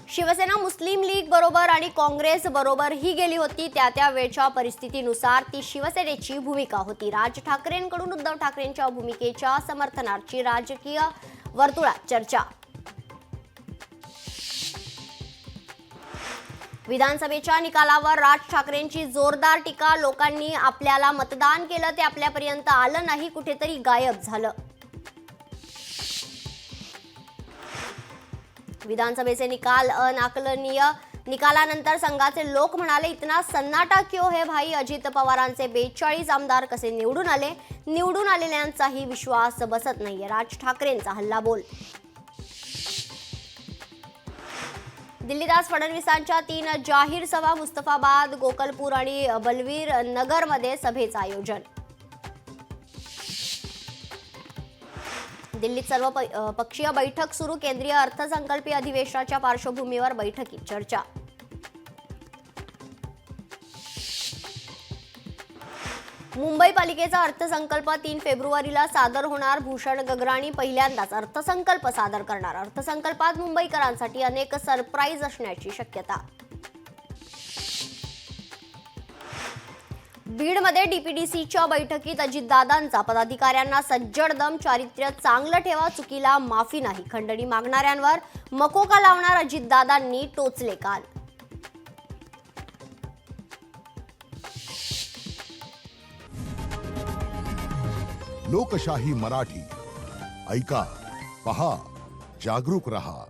शिवसेना मुस्लिम league बरोबर आणि काँग्रेस बरोबर ही गेली होती. त्या वेळच्या परिस्थितीनुसार ती शिवसेनेची भूमिका होती. राज ठाकरेंकडून उद्धव ठाकरेंच्या भूमिकेच्या समर्थनार्थ राजकीय वर्तुळात चर्चा. विधानसभेच्या निकालावर राज ठाकरेंची जोरदार टीका. लोकांनी आपल्याला मतदान केलं ते आपल्यापर्यंत आलं नाही, कुठेतरी गायब झालं. विधानसभेचे निकाल अनाकलनीय. निकालानंतर संघाचे लोक म्हणाले, इतना सन्नाटा क्यों है भाई. अजित पवारांचे 42 आमदार कसे निवडून आले. निवडून आलेल्यांचाही विश्वास बसत नाहीये. राज ठाकरेंचा हल्लाबोल. दिल्लीदास फडणवीसांच्या 3 जाहीर सभा. मुस्तफाबाद, गोकलपूर आणि बलवीर नगरमध्ये सभेचं आयोजन. दिल्लीत सर्व पक्षीय बैठक सुरू. केंद्रीय अर्थसंकल्पीय अधिवेशनाच्या पार्श्वभूमीवर बैठकीत चर्चा. मुंबई पालिकेचा अर्थसंकल्प 3 फेब्रुवारीला सादर होणार. भूषण गगराणी पहिल्यांदाच अर्थसंकल्प सादर करणार. अर्थसंकल्पात मुंबईकरांसाठी अनेक सरप्राईज असण्याची शक्यता. बीडमध्ये डीपीडीसीच्या बैठकीत अजितदादांचा पदाधिकाऱ्यांना सज्जड दम. चारित्र्य चांगलं ठेवा, चुकीला माफी नाही. खंडणी मागणाऱ्यांवर मकोका लावणार अजितदादांनी टोचले कान. लोकशाही मराठी ऐका, पहा, जागरूक रहा.